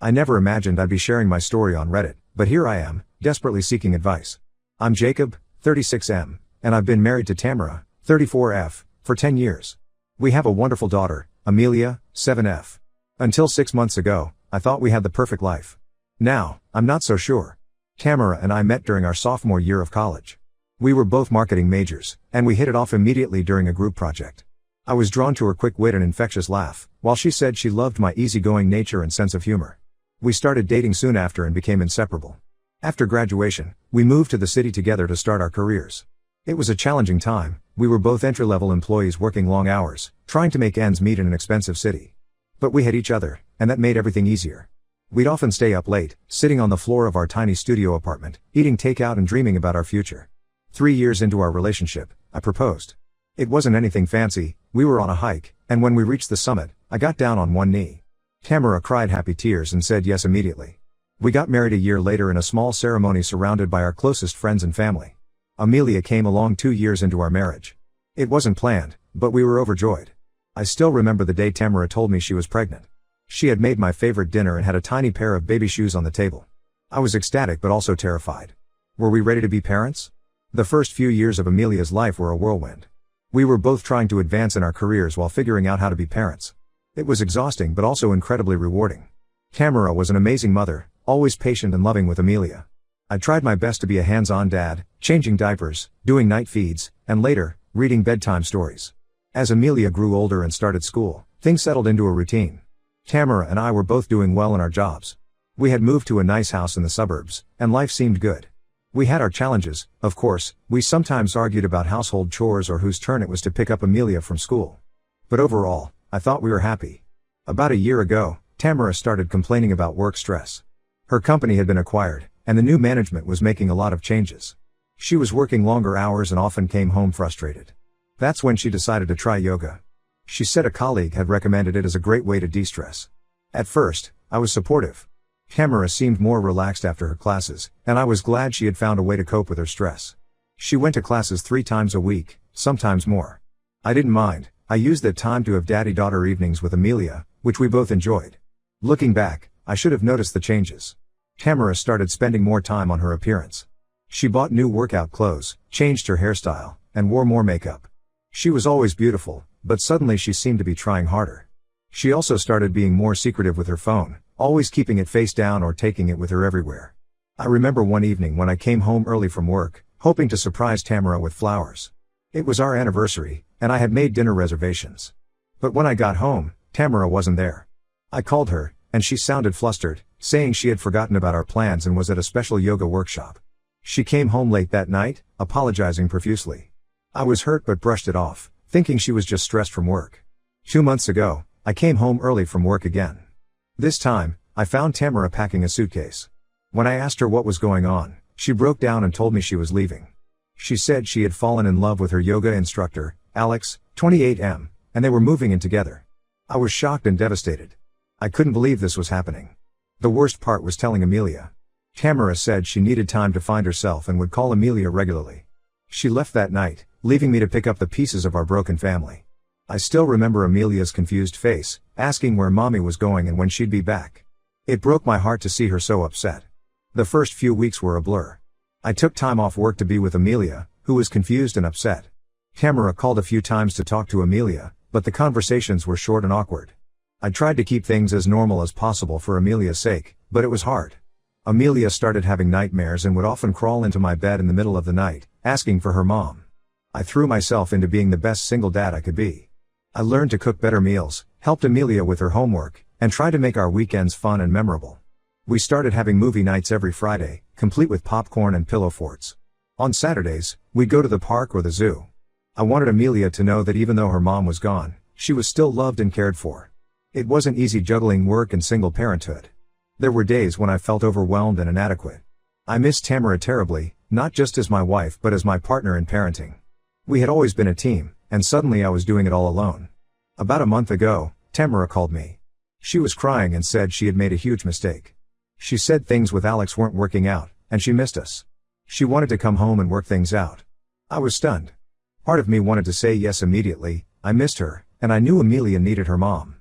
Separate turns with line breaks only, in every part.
I never imagined I'd be sharing my story on Reddit, but here I am, desperately seeking advice. I'm Jacob, 36M, and I've been married to Tamara, 34F, for 10 years. We have a wonderful daughter, Amelia, 7F. Until 6 months ago, I thought we had the perfect life. Now, I'm not so sure. Tamara and I met during our sophomore year of college. We were both marketing majors, and we hit it off immediately during a group project. I was drawn to her quick wit and infectious laugh, while she said she loved my easygoing nature and sense of humor. We started dating soon after and became inseparable. After graduation, we moved to the city together to start our careers. It was a challenging time. We were both entry-level employees working long hours, trying to make ends meet in an expensive city. But we had each other, and that made everything easier. We'd often stay up late, sitting on the floor of our tiny studio apartment, eating takeout and dreaming about our future. 3 years into our relationship, I proposed. It wasn't anything fancy. We were on a hike, and when we reached the summit, I got down on one knee. Tamara cried happy tears and said yes immediately. We got married a year later in a small ceremony surrounded by our closest friends and family. Amelia came along 2 years into our marriage. It wasn't planned, but we were overjoyed. I still remember the day Tamara told me she was pregnant. She had made my favorite dinner and had a tiny pair of baby shoes on the table. I was ecstatic but also terrified. Were we ready to be parents? The first few years of Amelia's life were a whirlwind. We were both trying to advance in our careers while figuring out how to be parents. It was exhausting but also incredibly rewarding. Tamara was an amazing mother, always patient and loving with Amelia. I tried my best to be a hands-on dad, changing diapers, doing night feeds, and later, reading bedtime stories. As Amelia grew older and started school, things settled into a routine. Tamara and I were both doing well in our jobs. We had moved to a nice house in the suburbs, and life seemed good. We had our challenges, of course. We sometimes argued about household chores or whose turn it was to pick up Amelia from school. But overall, I thought we were happy. About a year ago, Tamara started complaining about work stress. Her company had been acquired, and the new management was making a lot of changes. She was working longer hours and often came home frustrated. That's when she decided to try yoga. She said a colleague had recommended it as a great way to de-stress. At first, I was supportive. Tamara seemed more relaxed after her classes, and I was glad she had found a way to cope with her stress. She went to classes 3 times a week, sometimes more. I didn't mind. I used that time to have daddy-daughter evenings with Amelia, which we both enjoyed. Looking back, I should have noticed the changes. Tamara started spending more time on her appearance. She bought new workout clothes, changed her hairstyle, and wore more makeup. She was always beautiful, but suddenly she seemed to be trying harder. She also started being more secretive with her phone, always keeping it face down or taking it with her everywhere. I remember one evening when I came home early from work, hoping to surprise Tamara with flowers. It was our anniversary, and I had made dinner reservations. But when I got home, Tamara wasn't there. I called her, and she sounded flustered, saying she had forgotten about our plans and was at a special yoga workshop. She came home late that night, apologizing profusely. I was hurt but brushed it off, thinking she was just stressed from work. 2 months ago, I came home early from work again. This time, I found Tamara packing a suitcase. When I asked her what was going on, she broke down and told me she was leaving. She said she had fallen in love with her yoga instructor, Alex, 28M, and they were moving in together. I was shocked and devastated. I couldn't believe this was happening. The worst part was telling Amelia. Tamara said she needed time to find herself and would call Amelia regularly. She left that night, leaving me to pick up the pieces of our broken family. I still remember Amelia's confused face, asking where mommy was going and when she'd be back. It broke my heart to see her so upset. The first few weeks were a blur. I took time off work to be with Amelia, who was confused and upset. Tamara called a few times to talk to Amelia, but the conversations were short and awkward. I tried to keep things as normal as possible for Amelia's sake, but it was hard. Amelia started having nightmares and would often crawl into my bed in the middle of the night, asking for her mom. I threw myself into being the best single dad I could be. I learned to cook better meals, helped Amelia with her homework, and tried to make our weekends fun and memorable. We started having movie nights every Friday, complete with popcorn and pillow forts. On Saturdays, we'd go to the park or the zoo. I wanted Amelia to know that even though her mom was gone, she was still loved and cared for. It wasn't easy juggling work and single parenthood. There were days when I felt overwhelmed and inadequate. I missed Tamara terribly, not just as my wife but as my partner in parenting. We had always been a team, and suddenly I was doing it all alone. About a month ago, Tamara called me. She was crying and said she had made a huge mistake. She said things with Alex weren't working out, and she missed us. She wanted to come home and work things out. I was stunned. Part of me wanted to say yes immediately. I missed her, and I knew Amelia needed her mom.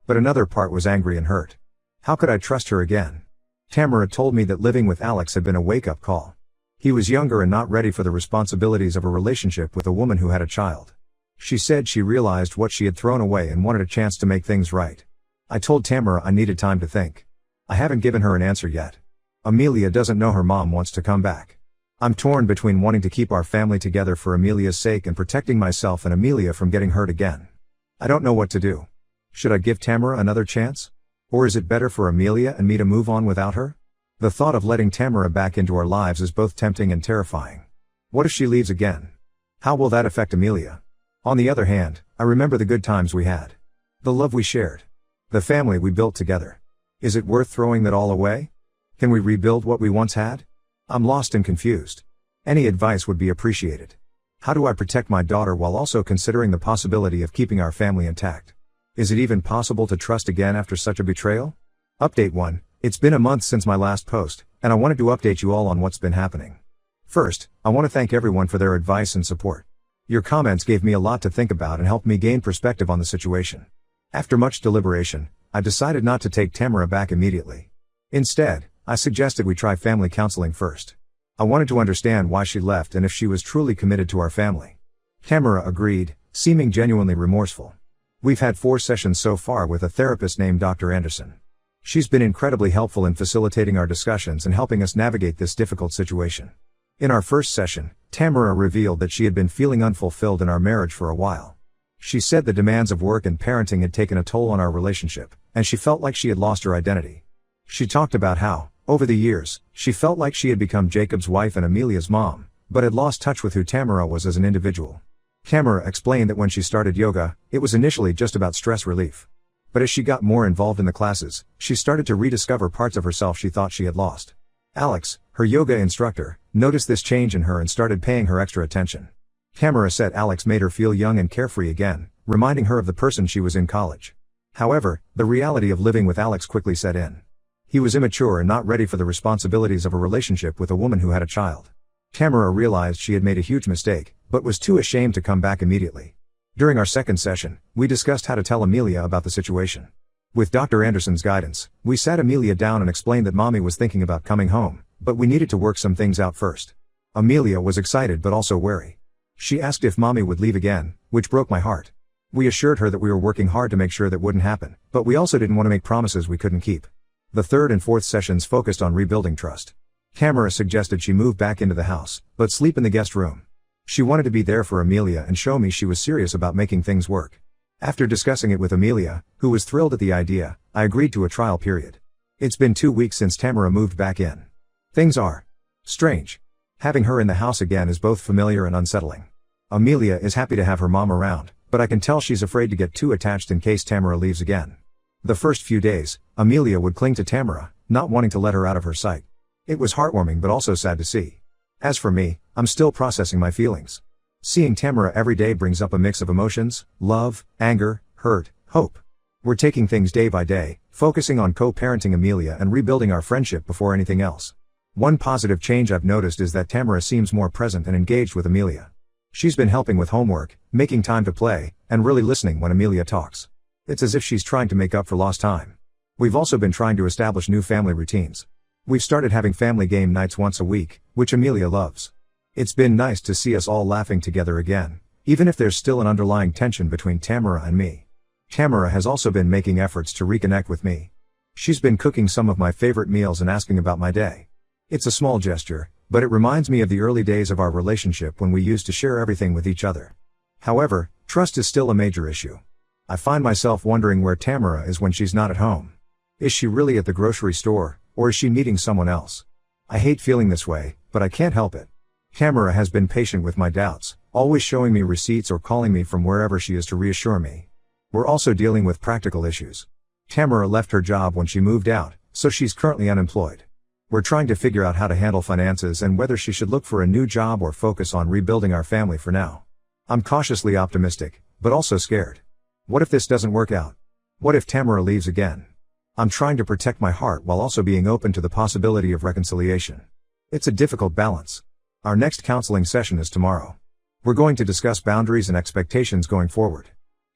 But another part was angry and hurt. How could I trust her again? Tamara told me that living with Alex had been a wake-up call. He was younger and not ready for the responsibilities of a relationship with a woman who had a child. She said she realized what she had thrown away and wanted a chance to make things right. I told Tamara I needed time to think. I haven't given her an answer yet. Amelia doesn't know her mom wants to come back. I'm torn between wanting to keep our family together for Amelia's sake and protecting myself and Amelia from getting hurt again. I don't know what to do. Should I give Tamara another chance? Or is it better for Amelia and me to move on without her? The thought of letting Tamara back into our lives is both tempting and terrifying. What if she leaves again? How will that affect Amelia? On the other hand, I remember the good times we had. The love we shared. The family we built together. Is it worth throwing that all away? Can we rebuild what we once had? I'm lost and confused. Any advice would be appreciated. How do I protect my daughter while also considering the possibility of keeping our family intact? Is it even possible to trust again after such a betrayal? Update 1. It's been a month since my last post, and I wanted to update you all on what's been happening. First, I want to thank everyone for their advice and support. Your comments gave me a lot to think about and helped me gain perspective on the situation. After much deliberation, I decided not to take Tamara back immediately. Instead, I suggested we try family counseling first. I wanted to understand why she left and if she was truly committed to our family. Tamara agreed, seeming genuinely remorseful. We've had 4 sessions so far with a therapist named Dr. Anderson. She's been incredibly helpful in facilitating our discussions and helping us navigate this difficult situation. In our first session, Tamara revealed that she had been feeling unfulfilled in our marriage for a while. She said the demands of work and parenting had taken a toll on our relationship, and she felt like she had lost her identity. She talked about how, over the years, she felt like she had become Jacob's wife and Amelia's mom, but had lost touch with who Tamara was as an individual. Tamara explained that when she started yoga, it was initially just about stress relief. But as she got more involved in the classes, she started to rediscover parts of herself she thought she had lost. Alex, her yoga instructor, noticed this change in her and started paying her extra attention. Tamara said Alex made her feel young and carefree again, reminding her of the person she was in college. However, the reality of living with Alex quickly set in. He was immature and not ready for the responsibilities of a relationship with a woman who had a child. Tamara realized she had made a huge mistake, but was too ashamed to come back immediately. During our second session, we discussed how to tell Amelia about the situation. With Dr. Anderson's guidance, we sat Amelia down and explained that Mommy was thinking about coming home, but we needed to work some things out first. Amelia was excited but also wary. She asked if Mommy would leave again, which broke my heart. We assured her that we were working hard to make sure that wouldn't happen, but we also didn't want to make promises we couldn't keep. The third and fourth sessions focused on rebuilding trust. Tamara suggested she move back into the house, but sleep in the guest room. She wanted to be there for Amelia and show me she was serious about making things work. After discussing it with Amelia, who was thrilled at the idea, I agreed to a trial period. It's been 2 weeks since Tamara moved back in. Things are strange. Having her in the house again is both familiar and unsettling. Amelia is happy to have her mom around, but I can tell she's afraid to get too attached in case Tamara leaves again. The first few days, Amelia would cling to Tamara, not wanting to let her out of her sight. It was heartwarming but also sad to see. As for me, I'm still processing my feelings. Seeing Tamara every day brings up a mix of emotions: love, anger, hurt, hope. We're taking things day by day, focusing on co-parenting Amelia and rebuilding our friendship before anything else. One positive change I've noticed is that Tamara seems more present and engaged with Amelia. She's been helping with homework, making time to play, and really listening when Amelia talks. It's as if she's trying to make up for lost time. We've also been trying to establish new family routines. We've started having family game nights once a week, which Amelia loves. It's been nice to see us all laughing together again, even if there's still an underlying tension between Tamara and me. Tamara has also been making efforts to reconnect with me. She's been cooking some of my favorite meals and asking about my day. It's a small gesture, but it reminds me of the early days of our relationship when we used to share everything with each other. However, trust is still a major issue. I find myself wondering where Tamara is when she's not at home. Is she really at the grocery store, or is she meeting someone else? I hate feeling this way, but I can't help it. Tamara has been patient with my doubts, always showing me receipts or calling me from wherever she is to reassure me. We're also dealing with practical issues. Tamara left her job when she moved out, so she's currently unemployed. We're trying to figure out how to handle finances and whether she should look for a new job or focus on rebuilding our family for now. I'm cautiously optimistic, but also scared. What if this doesn't work out? What if Tamara leaves again? I'm trying to protect my heart while also being open to the possibility of reconciliation. It's a difficult balance. Our next counseling session is tomorrow. We're going to discuss boundaries and expectations going forward.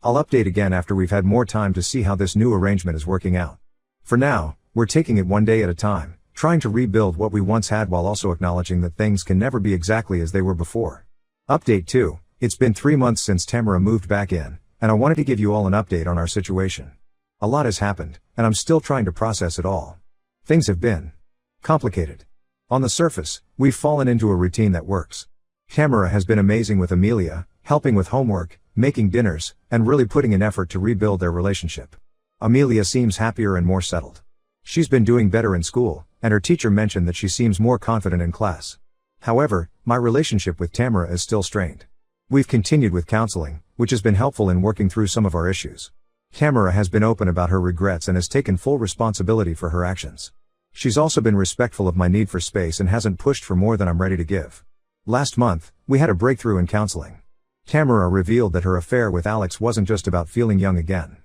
I'll update again after we've had more time to see how this new arrangement is working out. For now, We're taking it one day at a time, trying to rebuild what we once had while also acknowledging that things can never be exactly as they were before. Update 2. It's been 3 months since Tamara moved back in, and I wanted to give you all an update on our situation. A lot has happened, and I'm still trying to process it all. Things have been complicated. On the surface, we've fallen into a routine that works. Tamara has been amazing with Amelia, helping with homework, making dinners, and really putting in effort to rebuild their relationship. Amelia seems happier and more settled. She's been doing better in school, and her teacher mentioned that she seems more confident in class. However, my relationship with Tamara is still strained. We've continued with counseling, which has been helpful in working through some of our issues. Tamara has been open about her regrets and has taken full responsibility for her actions. She's also been respectful of my need for space and hasn't pushed for more than I'm ready to give. Last month, we had a breakthrough in counseling. Tamara revealed that her affair with Alex wasn't just about feeling young again.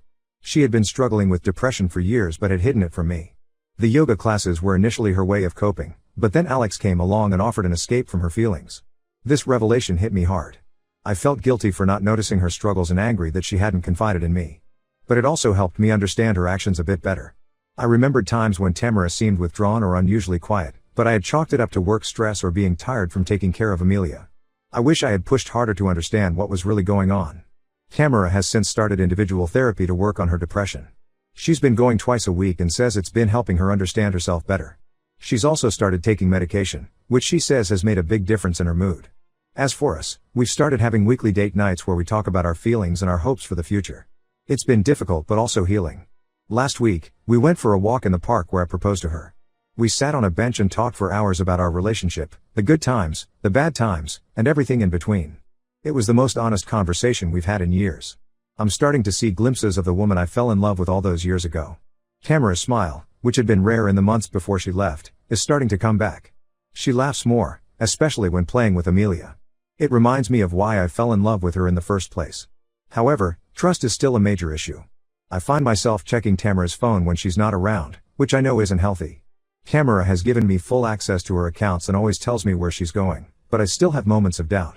She had been struggling with depression for years but had hidden it from me. The yoga classes were initially her way of coping, but then Alex came along and offered an escape from her feelings. This revelation hit me hard. I felt guilty for not noticing her struggles and angry that she hadn't confided in me. But it also helped me understand her actions a bit better. I remembered times when Tamara seemed withdrawn or unusually quiet, but I had chalked it up to work stress or being tired from taking care of Amelia. I wish I had pushed harder to understand what was really going on. Tamara has since started individual therapy to work on her depression. She's been going twice a week and says it's been helping her understand herself better. She's also started taking medication, which she says has made a big difference in her mood. As for us, we've started having weekly date nights where we talk about our feelings and our hopes for the future. It's been difficult but also healing. Last week, we went for a walk in the park where I proposed to her. We sat on a bench and talked for hours about our relationship, the good times, the bad times, and everything in between. It was the most honest conversation we've had in years. I'm starting to see glimpses of the woman I fell in love with all those years ago. Tamara's smile, which had been rare in the months before she left, is starting to come back. She laughs more, especially when playing with Amelia. It reminds me of why I fell in love with her in the first place. However, trust is still a major issue. I find myself checking Tamara's phone when she's not around, which I know isn't healthy. Tamara has given me full access to her accounts and always tells me where she's going, but I still have moments of doubt.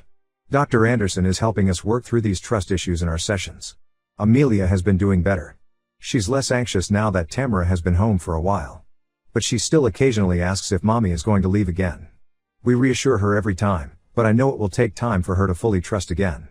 Dr. Anderson is helping us work through these trust issues in our sessions. Amelia has been doing better. She's less anxious now that Tamara has been home for a while. But she still occasionally asks if mommy is going to leave again. We reassure her every time, but I know it will take time for her to fully trust again.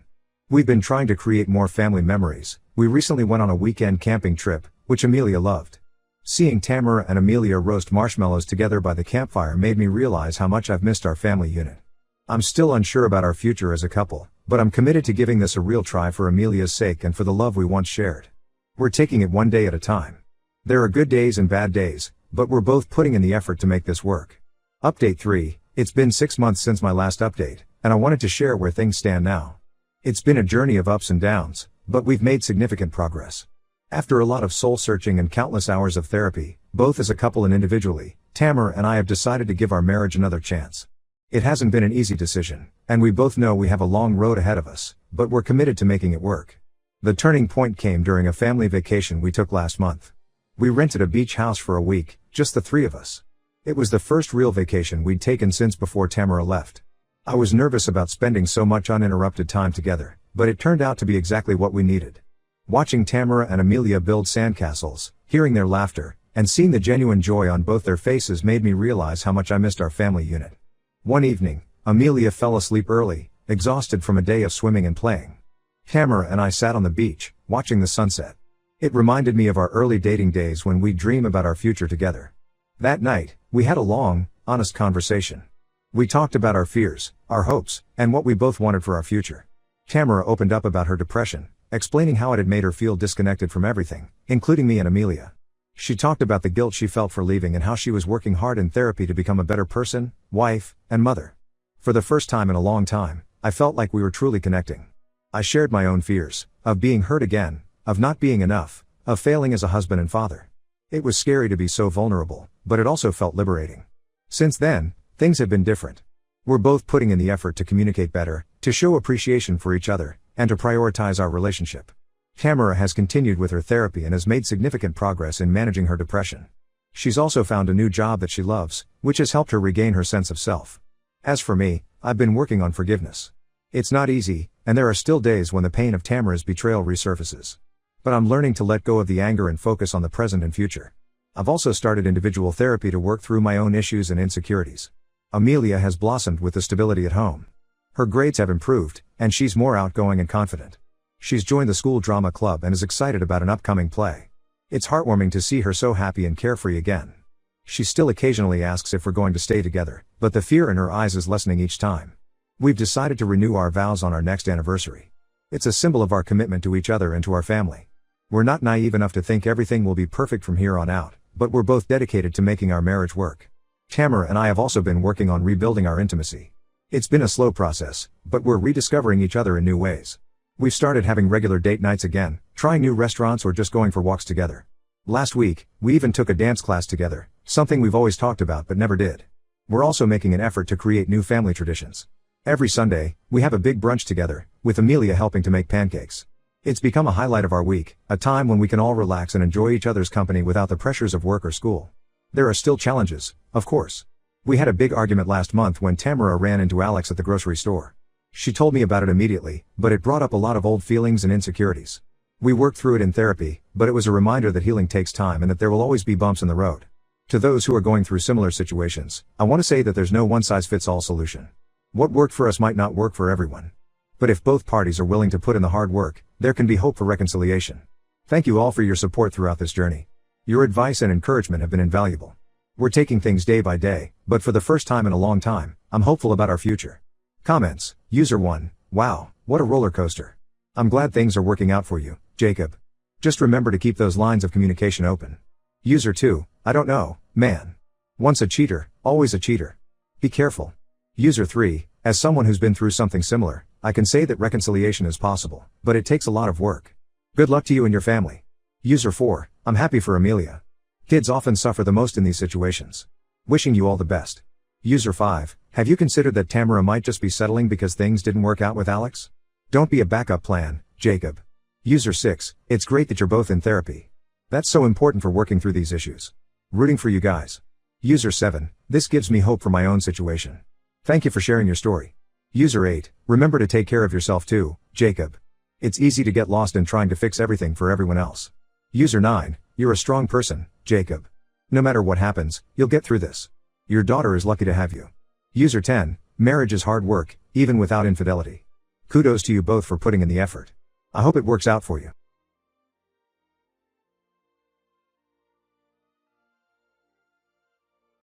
We've been trying to create more family memories. We recently went on a weekend camping trip, which Amelia loved. Seeing Tamara and Amelia roast marshmallows together by the campfire made me realize how much I've missed our family unit. I'm still unsure about our future as a couple, but I'm committed to giving this a real try for Amelia's sake and for the love we once shared. We're taking it one day at a time. There are good days and bad days, but we're both putting in the effort to make this work. Update 3. It's been 6 months since my last update, and I wanted to share where things stand now. It's been a journey of ups and downs, but we've made significant progress. After a lot of soul searching and countless hours of therapy, both as a couple and individually, Tamara and I have decided to give our marriage another chance. It hasn't been an easy decision, and we both know we have a long road ahead of us, but we're committed to making it work. The turning point came during a family vacation we took last month. We rented a beach house for a week, just the three of us. It was the first real vacation we'd taken since before Tamara left. I was nervous about spending so much uninterrupted time together, but it turned out to be exactly what we needed. Watching Tamara and Amelia build sandcastles, hearing their laughter, and seeing the genuine joy on both their faces made me realize how much I missed our family unit. One evening, Amelia fell asleep early, exhausted from a day of swimming and playing. Tamara and I sat on the beach, watching the sunset. It reminded me of our early dating days when we'd dream about our future together. That night, we had a long, honest conversation. We talked about our fears, our hopes, and what we both wanted for our future. Tamara opened up about her depression, explaining how it had made her feel disconnected from everything, including me and Amelia. She talked about the guilt she felt for leaving and how she was working hard in therapy to become a better person, wife, and mother. For the first time in a long time, I felt like we were truly connecting. I shared my own fears, of being hurt again, of not being enough, of failing as a husband and father. It was scary to be so vulnerable, but it also felt liberating. Since then, things have been different. We're both putting in the effort to communicate better, to show appreciation for each other, and to prioritize our relationship. Tamara has continued with her therapy and has made significant progress in managing her depression. She's also found a new job that she loves, which has helped her regain her sense of self. As for me, I've been working on forgiveness. It's not easy, and there are still days when the pain of Tamara's betrayal resurfaces. But I'm learning to let go of the anger and focus on the present and future. I've also started individual therapy to work through my own issues and insecurities. Amelia has blossomed with the stability at home. Her grades have improved, and she's more outgoing and confident. She's joined the school drama club and is excited about an upcoming play. It's heartwarming to see her so happy and carefree again. She still occasionally asks if we're going to stay together, but the fear in her eyes is lessening each time. We've decided to renew our vows on our next anniversary. It's a symbol of our commitment to each other and to our family. We're not naive enough to think everything will be perfect from here on out, but we're both dedicated to making our marriage work. Tamara and I have also been working on rebuilding our intimacy. It's been a slow process, but we're rediscovering each other in new ways. We've started having regular date nights again, trying new restaurants or just going for walks together. Last week, we even took a dance class together, something we've always talked about but never did. We're also making an effort to create new family traditions. Every Sunday, we have a big brunch together, with Amelia helping to make pancakes. It's become a highlight of our week, a time when we can all relax and enjoy each other's company without the pressures of work or school. There are still challenges, of course. We had a big argument last month when Tamara ran into Alex at the grocery store. She told me about it immediately, but it brought up a lot of old feelings and insecurities. We worked through it in therapy, but it was a reminder that healing takes time and that there will always be bumps in the road. To those who are going through similar situations, I want to say that there's no one-size-fits-all solution. What worked for us might not work for everyone. But if both parties are willing to put in the hard work, there can be hope for reconciliation. Thank you all for your support throughout this journey. Your advice and encouragement have been invaluable. We're taking things day by day, but for the first time in a long time, I'm hopeful about our future. Comments. User 1. Wow, what a roller coaster. I'm glad things are working out for you, Jacob. Just remember to keep those lines of communication open. User 2. I don't know, man. Once a cheater, always a cheater. Be careful. User 3. As someone who's been through something similar, I can say that reconciliation is possible, but it takes a lot of work. Good luck to you and your family. User 4. I'm happy for Amelia. Kids often suffer the most in these situations. Wishing you all the best. User 5. Have you considered that Tamara might just be settling because things didn't work out with Alex? Don't be a backup plan, Jacob. User 6. It's great that you're both in therapy. That's so important for working through these issues. Rooting for you guys. User 7. This gives me hope for my own situation. Thank you for sharing your story. User 8. Remember to take care of yourself too, Jacob. It's easy to get lost in trying to fix everything for everyone else. User 9. You're a strong person, Jacob. No matter what happens, you'll get through this. Your daughter is lucky to have you. User 10. Marriage is hard work, even without infidelity. Kudos to you both for putting in the effort. I hope it works out for you.